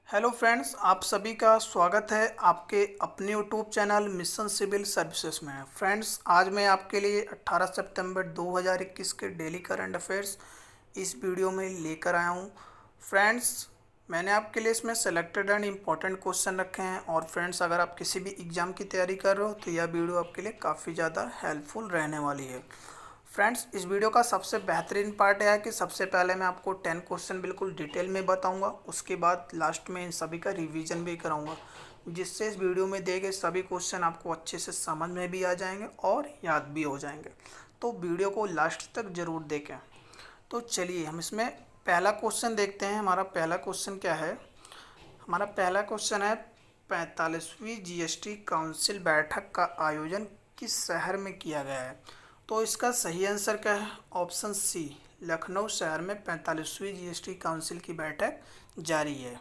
Hello friends, आप सभी का स्वागत है आपके अपने YouTube channel Mission Civil Services में। फ्रेंड्स, आज मैं आपके लिए 18 सितंबर 2021 के डेली करंट अफेयर्स इस वीडियो में लेकर आया हूं। फ्रेंड्स, मैंने आपके लिए इसमें सेलेक्टेड एंड इम्पॉर्टेंट क्वेश्चन रखे हैं। और फ्रेंड्स, अगर आप किसी भी एग्ज़ाम की तैयारी कर रहे हो तो यह वीडियो आपके लिए काफ़ी ज़्यादा हेल्पफुल रहने वाली है। फ्रेंड्स, इस वीडियो का सबसे बेहतरीन पार्ट यह है कि सबसे पहले मैं आपको 10 क्वेश्चन बिल्कुल डिटेल में बताऊंगा, उसके बाद लास्ट में इन सभी का रिवीजन भी कराऊंगा, जिससे इस वीडियो में दिए गए सभी क्वेश्चन आपको अच्छे से समझ में भी आ जाएंगे और याद भी हो जाएंगे। तो वीडियो को लास्ट तक ज़रूर देखें। तो चलिए हम इसमें पहला क्वेश्चन देखते हैं। हमारा पहला क्वेश्चन क्या है? हमारा पहला क्वेश्चन है 45वीं जीएसटी काउंसिल बैठक का आयोजन किस शहर में किया गया है? तो इसका सही आंसर क्या है? ऑप्शन सी, लखनऊ शहर में 45वीं जीएसटी काउंसिल की बैठक जारी है।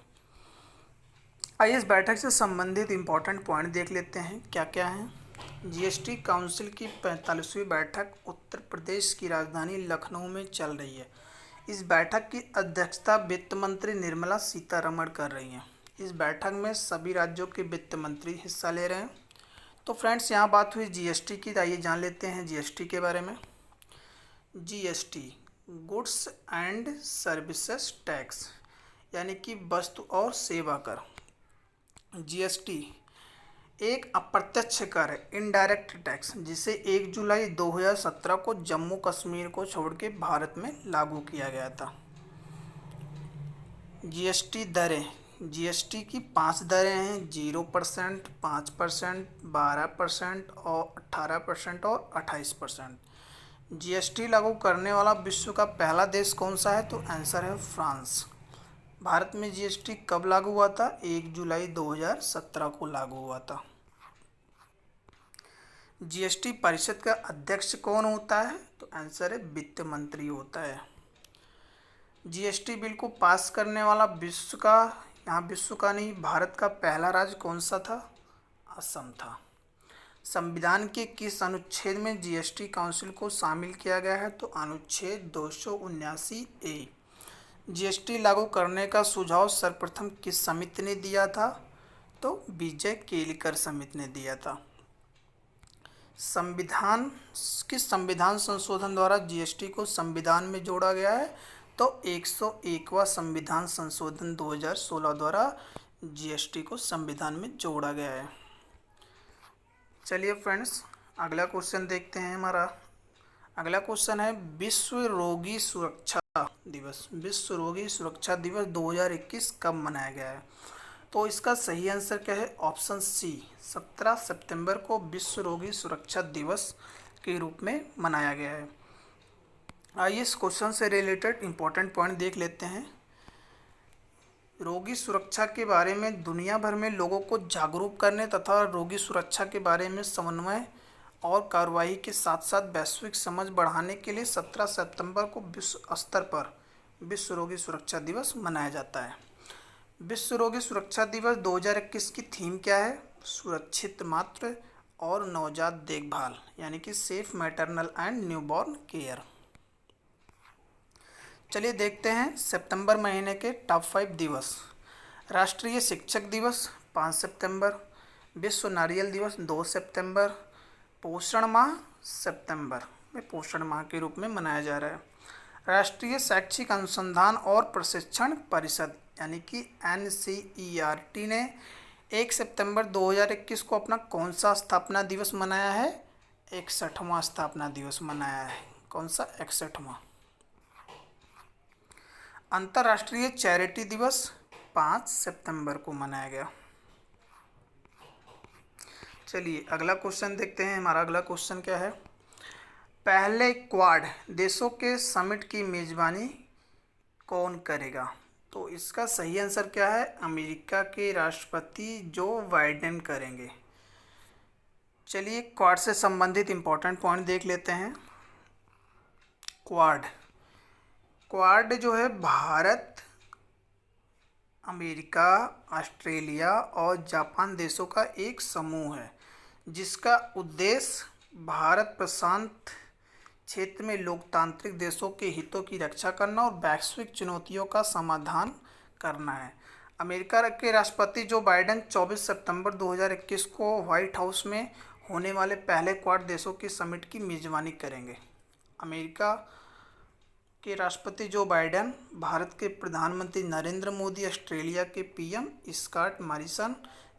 आइए इस बैठक से संबंधित इम्पोर्टेंट पॉइंट देख लेते हैं क्या क्या हैं। जीएसटी काउंसिल की 45वीं बैठक उत्तर प्रदेश की राजधानी लखनऊ में चल रही है। इस बैठक की अध्यक्षता वित्त मंत्री निर्मला सीतारमण कर रही हैं। इस बैठक में सभी राज्यों के वित्त मंत्री हिस्सा ले रहे हैं। तो फ्रेंड्स, यहाँ बात हुई जीएसटी की, आइए जान लेते हैं जीएसटी के बारे में। GST goods and services tax, यानी कि वस्तु और सेवा कर। जीएसटी एक अप्रत्यक्ष कर है, इनडायरेक्ट टैक्स, जिसे 1 जुलाई 2017 को जम्मू कश्मीर को छोड़ के भारत में लागू किया गया था। जीएसटी दरें, जीएसटी की 5 दरें हैं: 0%, 5%, 12% और 18% और 28%। जीएसटी लागू करने वाला विश्व का पहला देश कौन सा है? तो आंसर है फ्रांस। भारत में जीएसटी कब लागू हुआ था? 1 जुलाई 2017 को लागू हुआ था। जीएसटी परिषद का अध्यक्ष कौन होता है? तो आंसर है वित्त मंत्री होता है। जीएसटी बिल को पास करने वाला विश्व का, यहाँ विश्व का नहीं, भारत का पहला राज्य कौन सा था? असम था। संविधान के किस अनुच्छेद में जीएसटी काउंसिल को शामिल किया गया है? तो अनुच्छेद 279 ए। जीएसटी लागू करने का सुझाव सर्वप्रथम किस समिति ने दिया था? तो विजय केलकर समिति ने दिया था। संविधान संशोधन द्वारा जीएसटी को संविधान में जोड़ा गया है? तो 101वां संविधान संशोधन 2016 द्वारा जीएसटी को संविधान में जोड़ा गया है। चलिए फ्रेंड्स, अगला क्वेश्चन देखते हैं। हमारा अगला क्वेश्चन है विश्व रोगी सुरक्षा दिवस। विश्व रोगी सुरक्षा दिवस 2021 कब मनाया गया है? तो इसका सही आंसर क्या है? ऑप्शन सी, 17 सितंबर को विश्व रोगी सुरक्षा दिवस के रूप में मनाया गया है। आइए इस क्वेश्चन से रिलेटेड इंपॉर्टेंट पॉइंट देख लेते हैं। रोगी सुरक्षा के बारे में दुनिया भर में लोगों को जागरूक करने तथा रोगी सुरक्षा के बारे में समन्वय और कार्रवाई के साथ साथ वैश्विक समझ बढ़ाने के लिए 17 सितंबर को विश्व स्तर पर विश्व रोगी सुरक्षा दिवस मनाया जाता है। विश्व रोगी सुरक्षा दिवस 2021 की थीम क्या है? सुरक्षित मातृ और नवजात देखभाल, यानी कि safe maternal and newborn care. चलिए देखते हैं सितंबर महीने के टॉप 5 दिवस। राष्ट्रीय शिक्षक दिवस 5 सितंबर, विश्व नारियल दिवस 2 सितंबर, पोषण माह सितंबर में पोषण माह के रूप में मनाया जा रहा है। राष्ट्रीय शैक्षिक अनुसंधान और प्रशिक्षण परिषद, यानी कि NCERT ने 1 सितंबर 2021 को अपना कौन सा स्थापना दिवस मनाया है? 61वां स्थापना दिवस मनाया है। कौन सा? 61वां। अंतर्राष्ट्रीय चैरिटी दिवस 5 सितंबर को मनाया गया। चलिए अगला क्वेश्चन देखते हैं। हमारा अगला क्वेश्चन क्या है? पहले क्वाड देशों के समिट की मेजबानी कौन करेगा? तो इसका सही आंसर क्या है? अमेरिका के राष्ट्रपति जो बाइडेन करेंगे। चलिए क्वाड से संबंधित इंपॉर्टेंट पॉइंट देख लेते हैं। क्वाड जो है भारत, अमेरिका, ऑस्ट्रेलिया और जापान देशों का एक समूह है, जिसका उद्देश्य भारत प्रशांत क्षेत्र में लोकतांत्रिक देशों के हितों की रक्षा करना और वैश्विक चुनौतियों का समाधान करना है। अमेरिका के राष्ट्रपति जो बाइडेन 24 सितंबर 2021 को व्हाइट हाउस में होने वाले पहले क्वाड देशों की समिट की मेजबानी करेंगे। अमेरिका के राष्ट्रपति जो बाइडेन, भारत के प्रधानमंत्री नरेंद्र मोदी, ऑस्ट्रेलिया के पीएम स्कॉट मॉरिसन,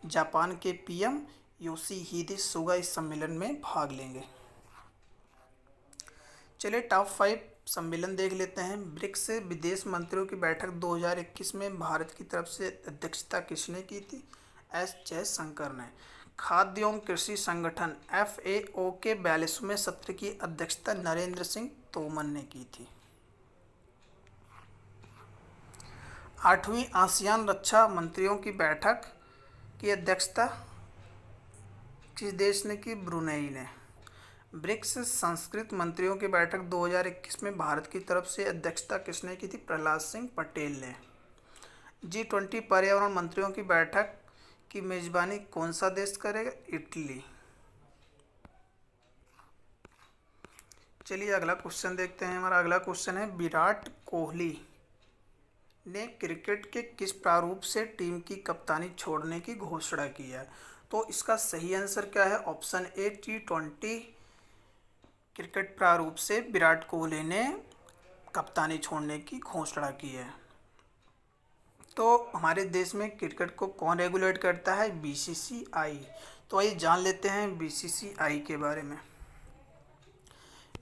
जापान के पीएम योशिहिदे सुगा इस सम्मेलन में भाग लेंगे। चलिए टॉप 5 सम्मेलन देख लेते हैं। ब्रिक्स विदेश मंत्रियों की बैठक 2021 में भारत की तरफ से अध्यक्षता किसने की थी? एस जयशंकर ने। खाद्य एवं कृषि संगठन FAO के 42वें सत्र की अध्यक्षता नरेंद्र सिंह तोमर ने की थी। 8वीं आसियान रक्षा मंत्रियों की बैठक की अध्यक्षता किस देश ने की? ब्रुनेई ने। ब्रिक्स संस्कृत मंत्रियों की बैठक 2021 में भारत की तरफ से अध्यक्षता किसने की थी? प्रहलाद सिंह पटेल ने। G20 पर्यावरण मंत्रियों की बैठक की मेजबानी कौन सा देश करेगा? इटली। चलिए अगला क्वेश्चन देखते हैं। हमारा अगला क्वेश्चन है, विराट कोहली ने क्रिकेट के किस प्रारूप से टीम की कप्तानी छोड़ने की घोषणा की है? तो इसका सही आंसर क्या है? ऑप्शन ए, T20 क्रिकेट प्रारूप से विराट कोहली ने कप्तानी छोड़ने की घोषणा की है। तो हमारे देश में क्रिकेट को कौन रेगुलेट करता है? BCCI। तो आइए जान लेते हैं BCCI के बारे में।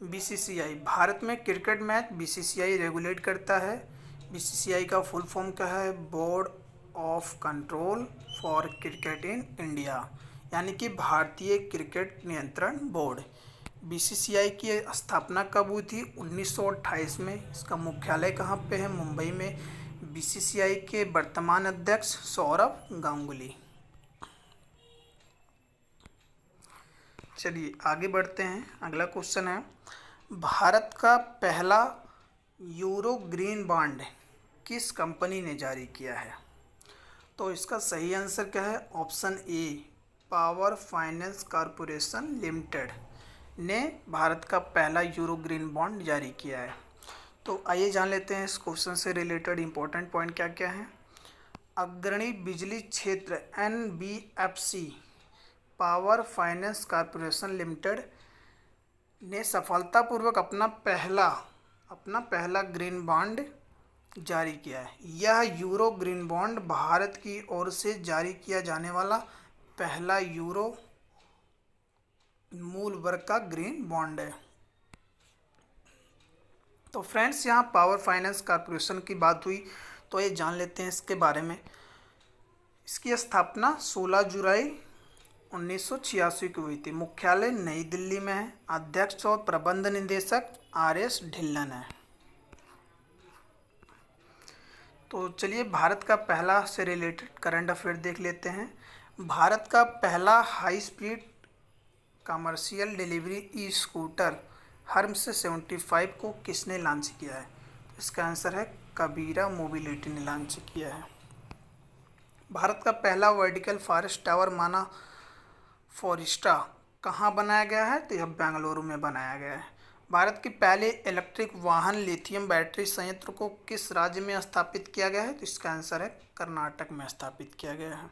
BCCI भारत में क्रिकेट मैच BCCI रेगुलेट करता है। BCCI का फुल फॉर्म क्या है? Board of control for cricket in India, यानी कि भारतीय क्रिकेट नियंत्रण बोर्ड। BCCI की स्थापना कब हुई थी? 1928 में। इसका मुख्यालय कहाँ पे है? मुंबई में। BCCI के वर्तमान अध्यक्ष सौरभ गांगुली। चलिए आगे बढ़ते हैं। अगला क्वेश्चन है, भारत का पहला यूरो ग्रीन बॉन्ड किस कंपनी ने जारी किया है? तो इसका सही आंसर क्या है? Option A, power finance corporation limited ने भारत का पहला यूरो ग्रीन बॉन्ड जारी किया है। तो आइए जान लेते हैं इस क्वेश्चन से रिलेटेड इंपॉर्टेंट पॉइंट क्या क्या है। अग्रणी बिजली क्षेत्र NBFC power finance corporation limited ने सफलतापूर्वक अपना पहला ग्रीन बॉन्ड जारी किया है। यह यूरो ग्रीन बॉन्ड भारत की ओर से जारी किया जाने वाला पहला यूरो मूल वर्ग का ग्रीन बॉन्ड है। तो फ्रेंड्स यहाँ पावर फाइनेंस कॉरपोरेशन की बात हुई, तो ये जान लेते हैं इसके बारे में। इसकी स्थापना 16 जुलाई 1986 को हुई थी। मुख्यालय नई दिल्ली में है। अध्यक्ष और प्रबंध निदेशक RS ढिल्लन है। तो चलिए भारत का पहला से रिलेटेड करंट अफेयर देख लेते हैं। भारत का पहला high speed commercial delivery scooter Hermes 75 को किसने लॉन्च किया है? इसका आंसर है कबीरा मोबिलिटी ने लॉन्च किया है। भारत का पहला वर्टिकल फॉरेस्ट टावर माना फोरिस्टा कहाँ बनाया गया है? तो यह बेंगलुरु में बनाया गया है। भारत की पहले इलेक्ट्रिक वाहन लिथियम बैटरी संयंत्र को किस राज्य में स्थापित किया गया है? तो इसका आंसर है कर्नाटक में स्थापित किया गया है।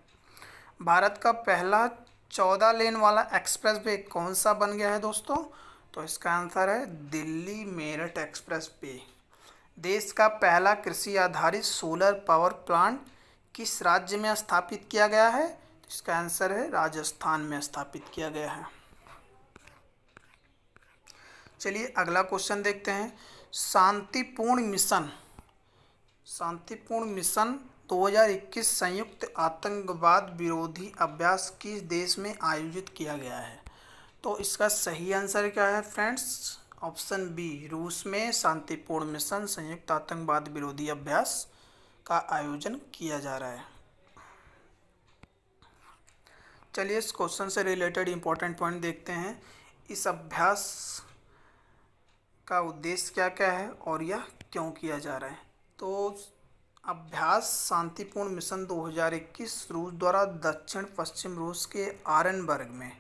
भारत का पहला 14 लेन वाला एक्सप्रेस वे कौन सा बन गया है दोस्तों? तो इसका आंसर है दिल्ली मेरठ एक्सप्रेस वे। देश का पहला कृषि आधारित सोलर पावर प्लांट किस राज्य में स्थापित किया गया है? तो इसका आंसर है राजस्थान में स्थापित किया गया है। चलिए अगला क्वेश्चन देखते हैं। शांतिपूर्ण मिशन 2021 संयुक्त आतंकवाद विरोधी अभ्यास किस देश में आयोजित किया गया है? तो इसका सही आंसर क्या है फ्रेंड्स? ऑप्शन बी, रूस में शांतिपूर्ण मिशन संयुक्त आतंकवाद विरोधी अभ्यास का आयोजन किया जा रहा है। चलिए इस क्वेश्चन से रिलेटेड इंपॉर्टेंट पॉइंट देखते हैं। इस अभ्यास का उद्देश्य क्या क्या है और यह क्यों किया जा रहा है? तो अभ्यास शांतिपूर्ण मिशन 2021 रूस द्वारा दक्षिण पश्चिम रूस के आरनबर्ग में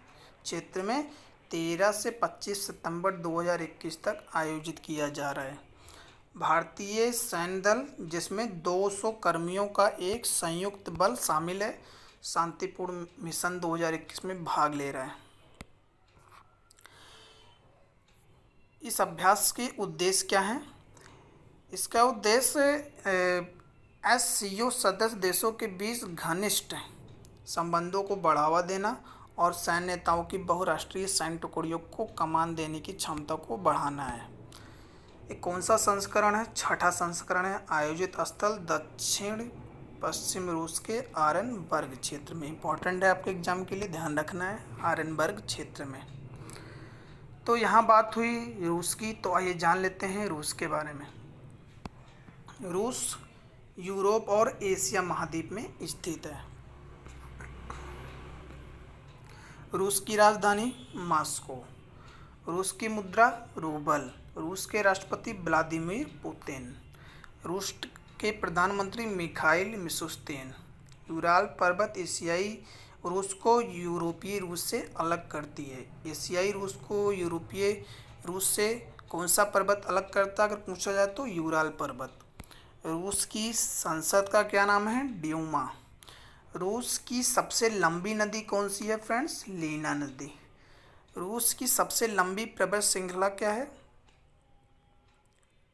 क्षेत्र में 13 से 25 सितंबर 2021 तक आयोजित किया जा रहा है। भारतीय सैन्य दल जिसमें 200 कर्मियों का एक संयुक्त बल शामिल है, शांतिपूर्ण मिशन 2021 में भाग ले रहा है। इस अभ्यास के उद्देश्य क्या हैं? इसका उद्देश्य एससीओ सदस्य देशों के बीच घनिष्ठ संबंधों को बढ़ावा देना और सैन्य नेताओं की बहुराष्ट्रीय सैन्य टुकड़ियों को कमान देने की क्षमता को बढ़ाना है। ये कौन सा संस्करण है? छठा संस्करण है। आयोजित स्थल दक्षिण पश्चिम रूस के आरनबर्ग क्षेत्र में। इंपॉर्टेंट है आपके एग्जाम के लिए, ध्यान रखना है, आरनबर्ग क्षेत्र में। तो यहाँ बात हुई रूस की, तो आइए जान लेते हैं रूस के बारे में। रूस यूरोप और एशिया महाद्वीप में स्थित है। रूस की राजधानी मॉस्को। रूस की मुद्रा रूबल। रूस के राष्ट्रपति व्लादिमीर पुतिन। रूस के प्रधानमंत्री मिखाइल मिशुस्तिन। यूराल पर्वत एशियाई रूस को यूरोपीय रूस से अलग करती है। एशियाई रूस को यूरोपीय रूस से कौन सा पर्वत अलग करता है अगर पूछा जाए तो यूराल पर्वत। रूस की संसद का क्या नाम है? ड्यूमा। रूस की सबसे लंबी नदी कौन सी है फ्रेंड्स? लीना नदी। रूस की सबसे लंबी पर्वत श्रृंखला क्या है?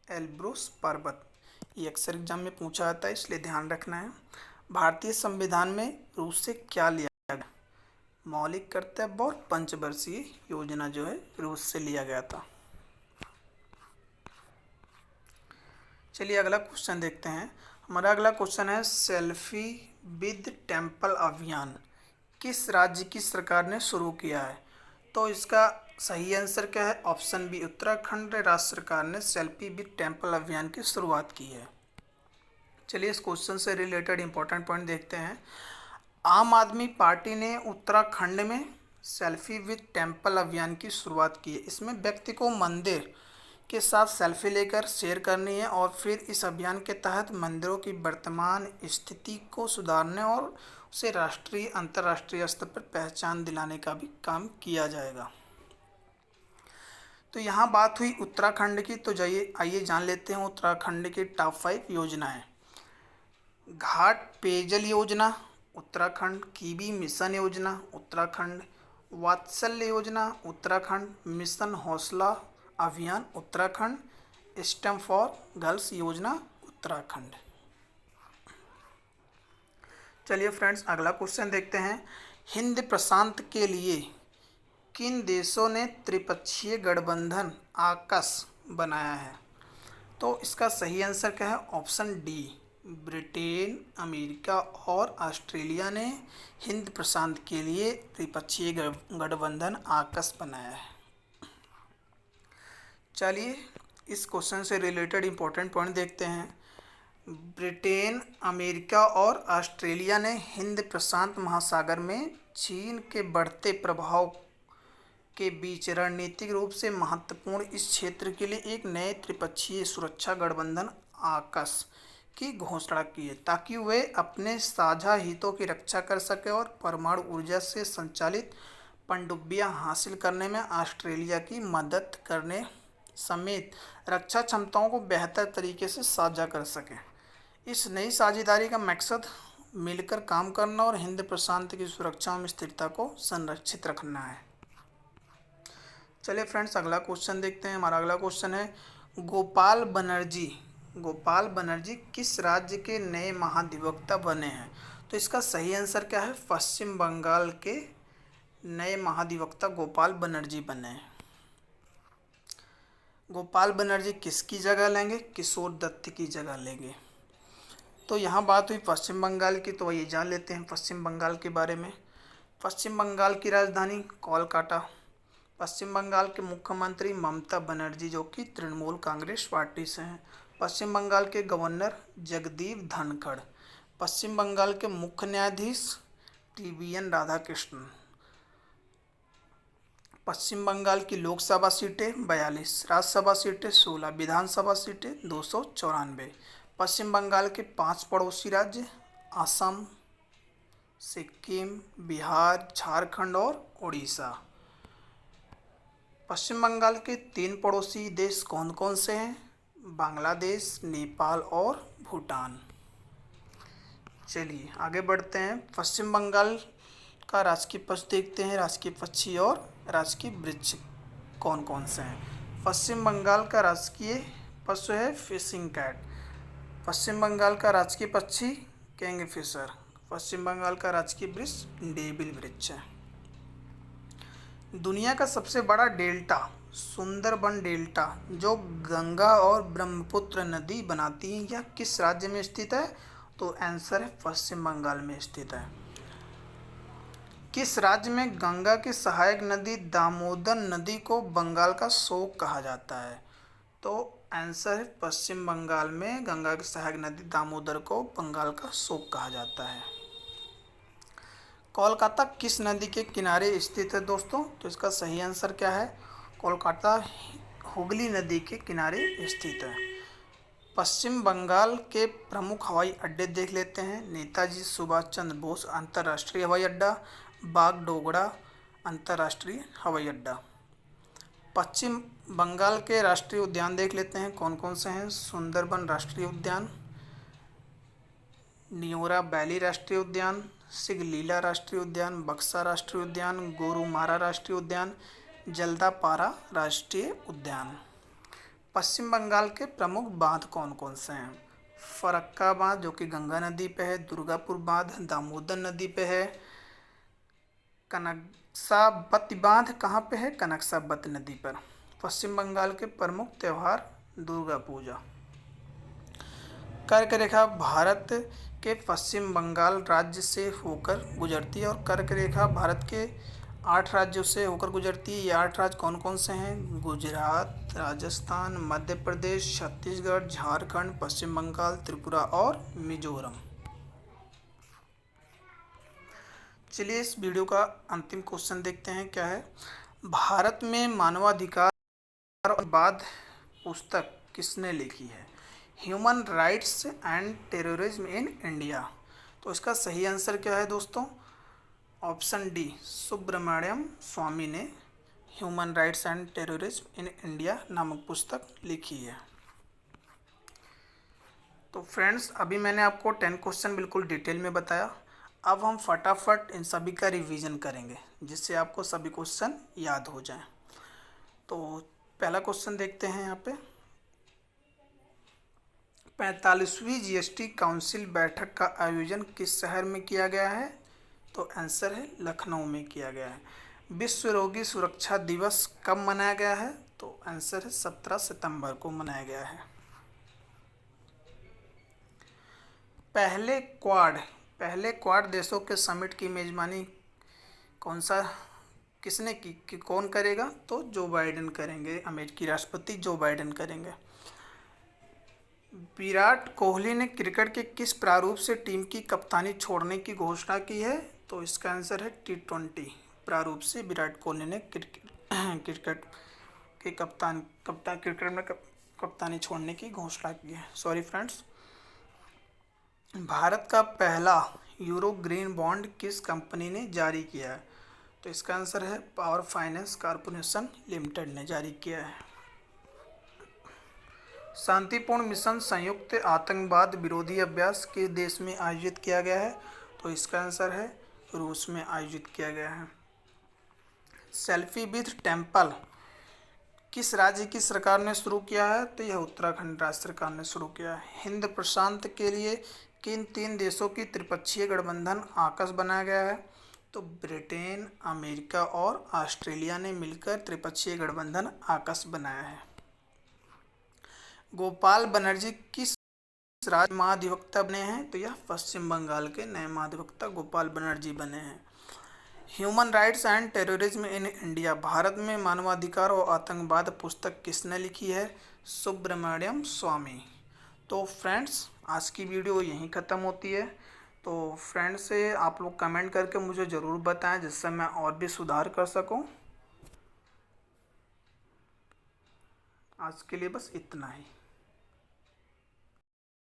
एल्ब्रुस पर्वत। ये अक्सर एग्जाम में पूछा जाता है, इसलिए ध्यान रखना है। भारतीय संविधान में रूस से क्या लिया गया? मौलिक कर्तव्य और पंचवर्षीय योजना जो है रूस से लिया गया था। चलिए अगला क्वेश्चन देखते हैं। हमारा अगला क्वेश्चन है सेल्फी विद टेम्पल अभियान किस राज्य की सरकार ने शुरू किया है? तो इसका सही आंसर क्या है? ऑप्शन बी, उत्तराखंड राज्य सरकार ने सेल्फी विद टेम्पल अभियान की शुरुआत की है। चलिए इस क्वेश्चन से रिलेटेड इंपॉर्टेंट पॉइंट देखते हैं। आम आदमी पार्टी ने उत्तराखंड में सेल्फी विद टेम्पल अभियान की शुरुआत की है। इसमें व्यक्ति को मंदिर के साथ सेल्फी लेकर शेयर करनी है और फिर इस अभियान के तहत मंदिरों की वर्तमान स्थिति को सुधारने और उसे राष्ट्रीय अंतर्राष्ट्रीय स्तर पर पहचान दिलाने का भी काम किया जाएगा। तो यहाँ बात हुई उत्तराखंड की, तो आइए जान लेते हैं उत्तराखंड की टॉप 5 योजनाएं। घाट पेयजल योजना उत्तराखंड, कीवी मिशन योजना उत्तराखंड, वात्सल्य योजना उत्तराखंड, मिशन हौसला अभियान उत्तराखंड, स्टेम फॉर गर्ल्स योजना उत्तराखंड। चलिए फ्रेंड्स अगला क्वेश्चन देखते हैं। हिंद प्रशांत के लिए किन देशों ने त्रिपक्षीय गठबंधन आकस बनाया है? तो इसका सही आंसर क्या है? ऑप्शन डी, ब्रिटेन, अमेरिका और ऑस्ट्रेलिया ने हिंद प्रशांत के लिए त्रिपक्षीय गठबंधन आकस बनाया है। चलिए इस क्वेश्चन से रिलेटेड इंपॉर्टेंट पॉइंट देखते हैं। ब्रिटेन, अमेरिका और ऑस्ट्रेलिया ने हिंद प्रशांत महासागर में चीन के बढ़ते प्रभाव के बीच रणनीतिक रूप से महत्वपूर्ण इस क्षेत्र के लिए एक नए त्रिपक्षीय सुरक्षा गठबंधन आकस की घोषणा की है, ताकि वे अपने साझा हितों की रक्षा कर सके और परमाणु ऊर्जा से संचालित पनडुब्बियां हासिल करने में ऑस्ट्रेलिया की मदद करने समेत रक्षा क्षमताओं को बेहतर तरीके से साझा कर सकें। इस नई साझेदारी का मकसद मिलकर काम करना और हिंद प्रशांत की सुरक्षा में स्थिरता को संरक्षित रखना है। चलिए फ्रेंड्स अगला क्वेश्चन देखते हैं। हमारा अगला क्वेश्चन है गोपाल बनर्जी किस राज्य के नए महाधिवक्ता बने हैं? तो इसका सही आंसर क्या है? पश्चिम बंगाल के नए महाधिवक्ता गोपाल बनर्जी बने हैं। गोपाल बनर्जी किसकी जगह लेंगे? किशोर दत्त की जगह लेंगे। तो यहाँ बात हुई पश्चिम बंगाल की, तो ये जान लेते हैं पश्चिम बंगाल के बारे में। पश्चिम बंगाल की राजधानी कोलकाता। पश्चिम बंगाल के मुख्यमंत्री ममता बनर्जी जो कि तृणमूल कांग्रेस पार्टी से हैं। पश्चिम बंगाल के गवर्नर जगदीप धनखड़। पश्चिम बंगाल के मुख्य न्यायाधीश TVN राधाकृष्णन। पश्चिम बंगाल की लोकसभा सीटें 42, राज्यसभा सीटें 16, विधानसभा सीटें 294। पश्चिम बंगाल के 5 पड़ोसी राज्य असम, सिक्किम, बिहार, झारखंड और उड़ीसा। पश्चिम बंगाल के 3 पड़ोसी देश कौन कौन से हैं? बांग्लादेश, नेपाल और भूटान। चलिए आगे बढ़ते हैं। पश्चिम बंगाल का राजकीय पशु देखते हैं, राजकीय पक्षी और राजकीय वृक्ष कौन कौन से हैं। पश्चिम बंगाल का राजकीय पशु है फिशिंग कैट। पश्चिम बंगाल का राजकीय पक्षी किंगफिशर। पश्चिम बंगाल का राजकीय वृक्ष डेविल वृक्ष है। दुनिया का सबसे बड़ा डेल्टा सुंदरबन डेल्टा जो गंगा और ब्रह्मपुत्र नदी बनाती है, यह किस राज्य में स्थित है? तो आंसर है पश्चिम बंगाल में स्थित है। किस राज्य में गंगा की सहायक नदी दामोदर नदी को बंगाल का शोक कहा जाता है? तो आंसर है पश्चिम बंगाल में गंगा की सहायक नदी दामोदर को बंगाल का शोक कहा जाता है। कोलकाता किस नदी के किनारे स्थित है दोस्तों? तो इसका सही आंसर क्या है? कोलकाता हुगली नदी के किनारे स्थित है। पश्चिम बंगाल के प्रमुख हवाई अड्डे देख लेते हैं। नेताजी सुभाष चंद्र बोस अंतर्राष्ट्रीय हवाई अड्डा, बागडोगरा अंतर्राष्ट्रीय हवाई अड्डा। पश्चिम बंगाल के राष्ट्रीय उद्यान देख लेते हैं, कौन कौन से हैं। सुंदरबन राष्ट्रीय उद्यान, नियोरा वैली राष्ट्रीय उद्यान, सिगलीला राष्ट्रीय उद्यान, बक्सा राष्ट्रीय उद्यान, गोरुमारा राष्ट्रीय उद्यान, जल्दापारा राष्ट्रीय उद्यान। पश्चिम बंगाल के प्रमुख बांध कौन कौन से हैं? फरक्का बांध जो कि गंगा नदी पे है, दुर्गापुर बांध दामोदर नदी पे है, कनकसाबत बांध कहाँ पे है? कनकसाबत नदी पर। पश्चिम बंगाल के प्रमुख त्यौहार दुर्गा पूजा। कर्क रेखा भारत के पश्चिम बंगाल राज्य से होकर गुजरती है और कर्क रेखा भारत के 8 राज्यों से होकर गुजरती है। ये 8 राज्य कौन कौन से हैं? गुजरात, राजस्थान, मध्य प्रदेश, छत्तीसगढ़, झारखंड, पश्चिम बंगाल, त्रिपुरा और मिजोरम। चलिए इस वीडियो का अंतिम क्वेश्चन देखते हैं क्या है। भारत में मानवाधिकार और बाद पुस्तक किसने लिखी है? Human rights and terrorism in India. तो इसका सही आंसर क्या है दोस्तों? ऑप्शन डी, सुब्रमण्यम स्वामी ने human rights and terrorism in India नामक पुस्तक लिखी है। तो फ्रेंड्स अभी मैंने आपको 10 क्वेश्चन बिल्कुल डिटेल में बताया। अब हम फटाफट इन सभी का रिवीजन करेंगे जिससे आपको सभी क्वेश्चन याद हो जाएं। तो पहला क्वेश्चन देखते हैं यहाँ पे। 45वीं जीएसटी काउंसिल बैठक का आयोजन किस शहर में किया गया है? तो आंसर है लखनऊ में किया गया है। विश्व रोगी सुरक्षा दिवस कब मनाया गया है? तो आंसर है 17 सितंबर को मनाया गया है। पहले क्वाड देशों के समिट की मेजबानी किसने की कौन करेगा? तो जो बाइडेन करेंगे, अमेरिकी राष्ट्रपति जो बाइडेन करेंगे। विराट कोहली ने क्रिकेट के किस प्रारूप से टीम की कप्तानी छोड़ने की घोषणा की है? तो इसका आंसर है T20 प्रारूप से विराट कोहली ने क्रिकेट के क्रिकेट में कप्तानी छोड़ने की घोषणा की है। Sorry friends. भारत का पहला यूरो ग्रीन बॉन्ड किस कंपनी ने जारी किया है? तो इसका आंसर है पावर फाइनेंस कॉर्पोरेशन लिमिटेड ने जारी किया है। शांतिपूर्ण मिशन संयुक्त आतंकवाद विरोधी अभ्यास किस देश में आयोजित किया गया है? तो इसका आंसर है रूस में आयोजित किया गया है। सेल्फी विद टेम्पल किस राज्य की सरकार ने शुरू किया है? तो यह उत्तराखंड राज्य सरकार ने शुरू किया है। हिंद प्रशांत के लिए किन 3 देशों की त्रिपक्षीय गठबंधन आकस बनाया गया है? तो ब्रिटेन, अमेरिका और ऑस्ट्रेलिया ने मिलकर त्रिपक्षीय गठबंधन आकस बनाया है। गोपाल बनर्जी किस राज्य महाधिवक्ता बने हैं? तो यह पश्चिम बंगाल के नए महाधिवक्ता गोपाल बनर्जी बने हैं। Human rights and terrorism in India Bharat में मानवाधिकार और आतंकवाद पुस्तक किसने लिखी है? सुब्रमण्यम स्वामी। तो फ्रेंड्स आज की वीडियो यहीं ख़त्म होती है। तो फ्रेंड्स से आप लोग कमेंट करके मुझे ज़रूर बताएं जिससे मैं और भी सुधार कर सकूं। आज के लिए बस इतना ही।